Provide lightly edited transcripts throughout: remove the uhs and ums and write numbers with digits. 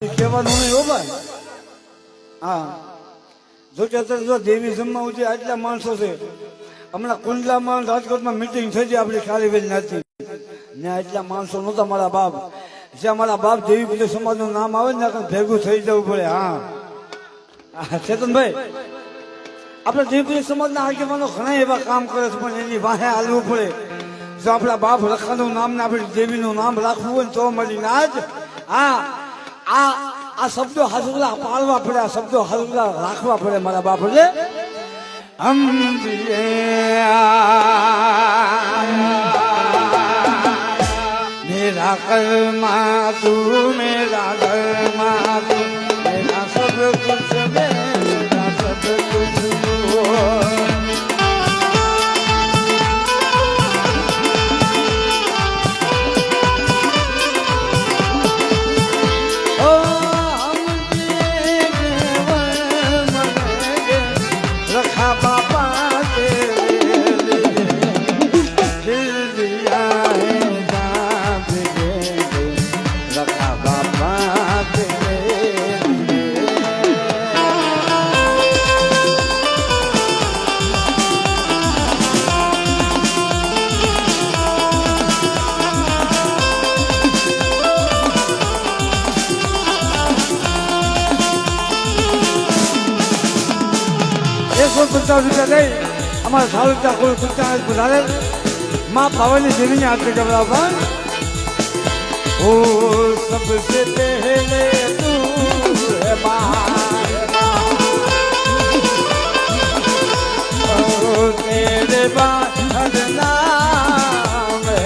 કહેવાનું નહીં હો ભાઈ. હા, જો કે અત્યારે જો દેવી જમવા છે આટલા માણસો છે. હમણાં કુંડલામાં રાજકોટમાં મિટિંગ થઈ છે આપણી ખાલીવેલ નથી ત્યાં એટલા માણસો નહોતા મારા બાપ. જે મારા બાપ દેવી પૂજક સમાજનું નામ આવે ને ભેગું થઈ જવું પડે. હા ચેતનભાઈ, આપણે દેવી પૂજક સમાજના આગેવાનો ઘણા એવા કામ કરે છે પણ એની વાહે હાલવું પડે. જો આપણા બાપ લખાનું નામ ને આપણે દેવીનું નામ રાખવું હોય ને તો મળીને આજ આ શબ્દો હાજુલા પાળવા પડે, આ શબ્દો હાજુલા રાખવા પડે મારા બાપ. એટલે મેરા કર્મા તું, મેરા ઘરમાં તું, મેરા સબ કુછ મેરા સબ કુછ ₹50 લઈ અમારા સારું કોઈ કુત્તા વધારે માં પાવાની દેવીને હાથ ગવડાવવા. ઓ સબસે પહેલે તું હે તેરે બાદ નામ હે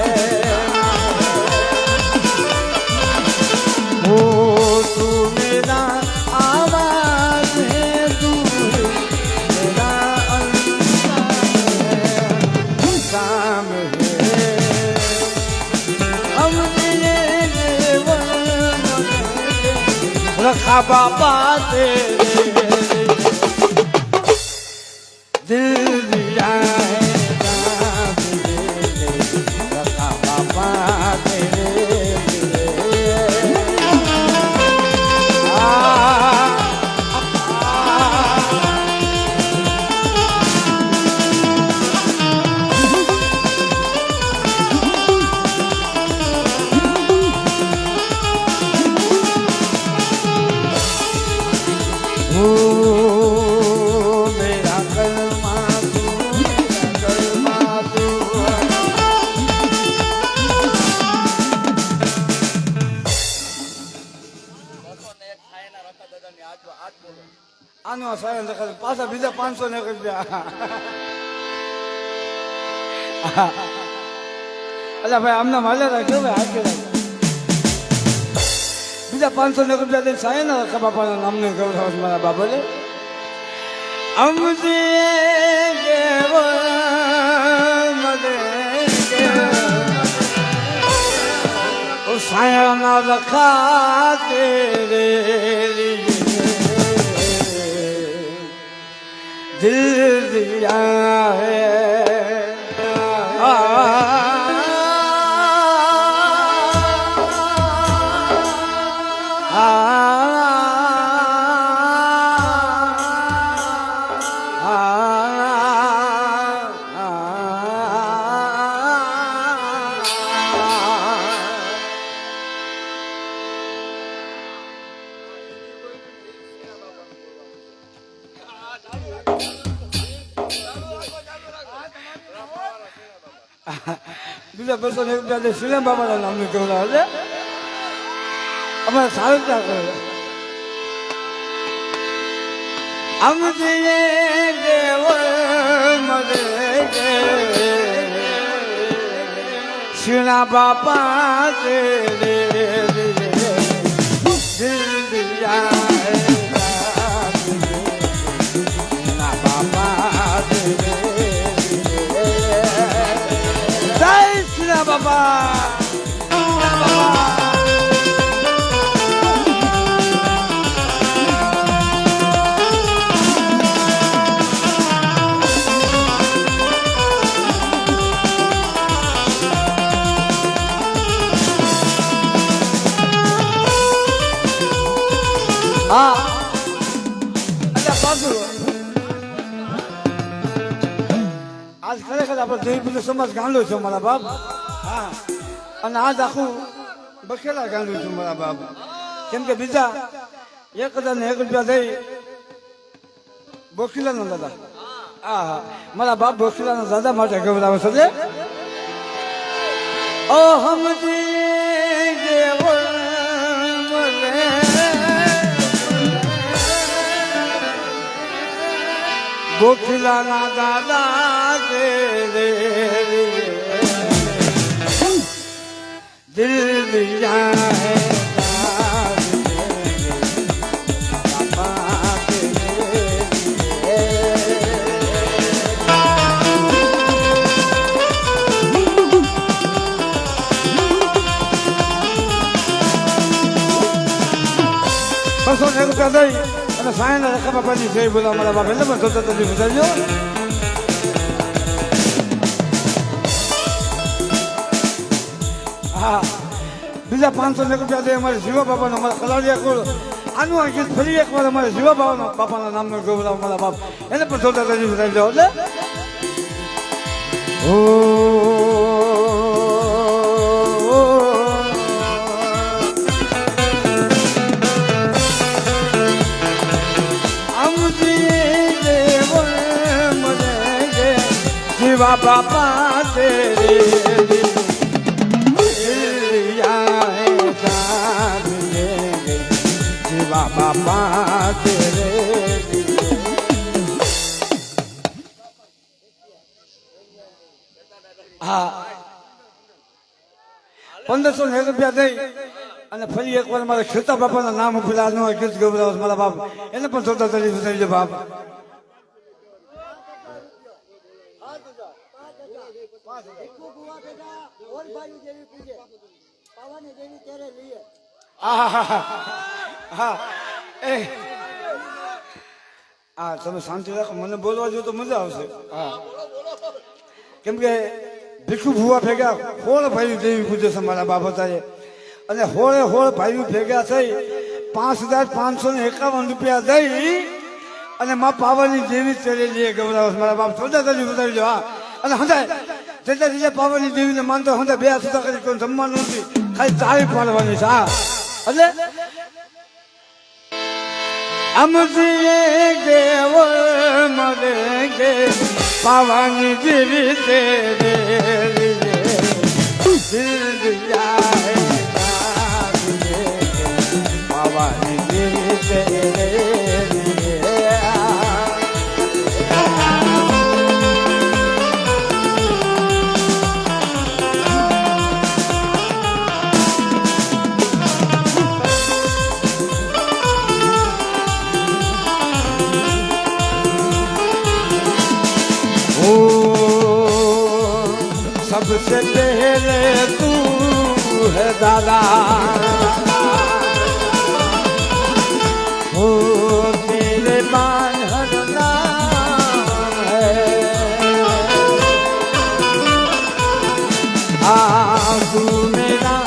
તું મેરા આવાજ હે તું रखा बाबा तेरे दिल दिया है रखा बाबा तेरे આનો સાયન પાછા બીજા 500 ને રૂપિયા. અલા ભાઈ આમના માલે રાખ્યો ભાઈ હાથ બીજા 500 ને રૂપિયા દઈને સાયન રાખા બાપાના નામને ગૌરવ મારા બાબલે અમજે કેવ મદે ઓ સાયન રખા તેરે दिल दिया है બીજા ₹200 શિલમ બાબાના નામનું કેવડા છે અમારે સારું ત્યાં કરે આમ દેવ મરે શિણા બાપા તેરે દિલ દિયા બાબા. હા એટલે પાછું આજ ખરેખર આપણે દેવીપુર સમાજ ગાંડો છે મારા બાપ. હા અને આજ આખું બખેલા ગાંડું છું મારા બાપ. કેમ કે બીજા 1001 રૂપિયા દઈ બોખીલાના દાદા. હા હા મારા બાપ બોખીલાના દાદા માટે ગવડાવે છે. ઓ હમજી દેવો મને બોખીલાના દાદા કે રે દિલ દિયા હે રૂપિયા દઈ અને સાયના રખા બાપાની જય બોલા મારા બાપ એટલે પણ જોતા તજી બતાવજો. હા બીજા 501 રૂપિયા દઈ અમારે શિવા બાપાનો અમારા કલાડિયા કોળ આનું આ ગીત ફરી એકવાર અમારે શિવા બાપાના નામનો ગૌરવ મારા બાપ એને પણ જોતા તજી બતાવજો. એટલે ઓ शिवा बाबा तेरे शिवा बाबा तेरे હા 1501 રૂપિયા દઈ અને ફરી એકવાર મારા ખેતા બાપાના નામ પેલા નો ગીત ગૌરવ મારા બાપ એને પણ જોતા તરી બતાવજો બાપ. હા તમે શાંતિ રાખો મને બોલવા જો તો મજા આવશે. હા કેમ કે ભીખુ ભુવા ભેગા 16 ભાઈઓ દેવી પૂજે છે મારા બાપ હતા અને 16 ભાઈઓ ભેગા થઈ 5551 રૂપિયા દઈ અને માં પાવાની દેવી ચડેલી ગૌરવ મારા બાપ સોદા તરી બતાવી દો. હા અને હંધાય જેટલા જેટલા પાવાની દેવીને માનતો હંધાય 2 સુધા કરી કોઈ જમવાનું નથી ખાલી તાળી પાડવાની છે. હા એટલે અમજીએ દેવ મરે ગે પાવાની દેવી તેરે પાવાની દેવી તેરે सबसे पहले तू है दादा हो तेरे बांधन नाम है आ तू मेरा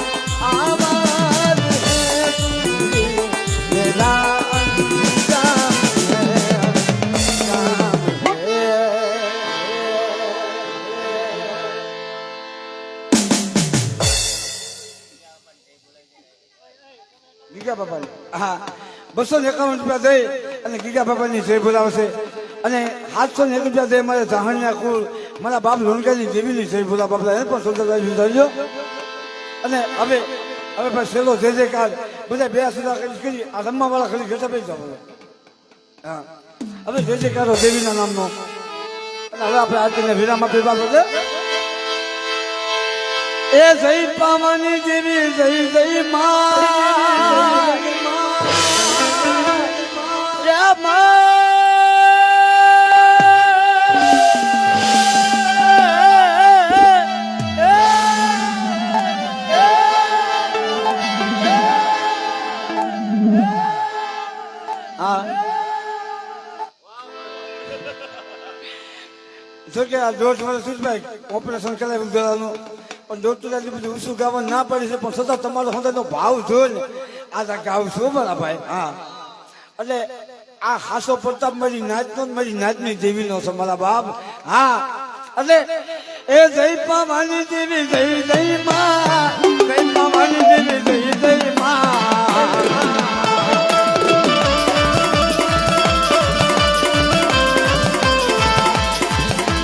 आवाज है तू मेरा अंजाम है. ગીગા બાપાની હા 251 રૂપિયા દઈ અને ગીગા બાપાની જય બોલાવશે અને 701 રૂપિયા દઈ મારે જાહણિયા કુળ મારા બાપ લોણકાની દેવીની જય બોલા બાપલા એને પણ સોદાભાઈ ધરજો. અને હવે પણ સેલો જય જયકાર બધા 2 સુધા કરી આ રમવા વાળા ખાલી ઘટા પડી જાવ. હા હવે જય જયકારો દેવીના નામનો અને હવે આપણે આરતીને વિરામ આપી બાબત એ જય પાવાની દેવી જય જય માં જો કે આ 1.5 વર્ષ સુધી ઓપરેશન કરાવ્યું ગળાનું પણ ડોક્ટર બધું ઊંચું ગાવા ના પડી છે પણ છતાં તમારો હંધાનો ભાવ જો ને આ ગાવ છું મારા ભાઈ. હા એટલે આ હાસો પ્રતાપ મારી નાચનો ને મારી નાચની દેવીનો છે મારા બાપ. હા એટલે એ જય પાવાની દેવી જય જય માં, જય પાવાની દેવી જય જય માં.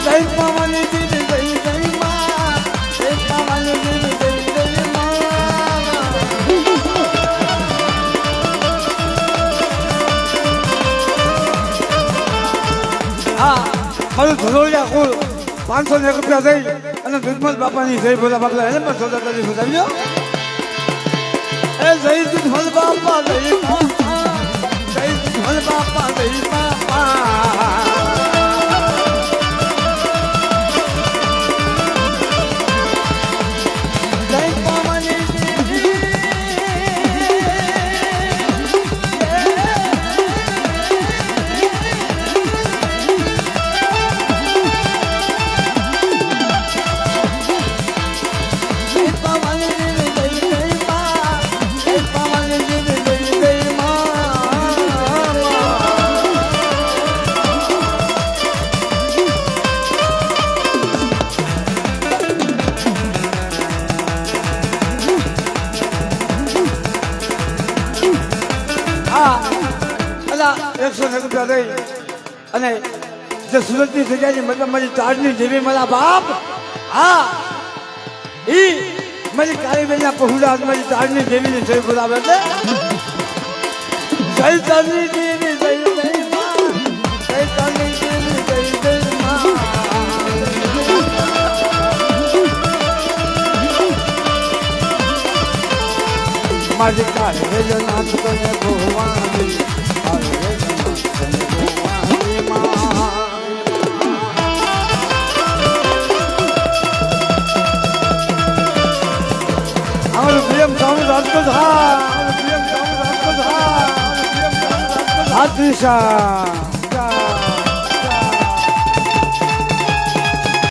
જય પાવાની દેવી જય જય માં, જય પાવાની દેવી જય જય માં. હા મારું ધરોડિયા કુલ 501 રૂપિયા દઈ અને દુધમલ બાપાની જય ભોલા બાપા એને પણ સોદા કરી સુધાર્યો. એ જય દુધમલ બાપા જય બાપા, જય દુધમલ બાપા જય બાપા. જય પાવાની દેવી રૂપિયા દઈ અને જે સુરતની જગ્યાની મતલબ મારી તાજની દેવી મારા બાપ. હા ઈ મારી કાળીબેનના પહોળા મારી તાજની દેવીની જય બોલાવે છે. જય તાજની દેવી જય જય માં, જય તાજની દેવી જય જય માં. મારી કાળીબેનના તને ભગવાન પ્રિયમ સામુ રાજકોટ. હા પ્રિયમ સામુ રાજકોટ. હા દિશા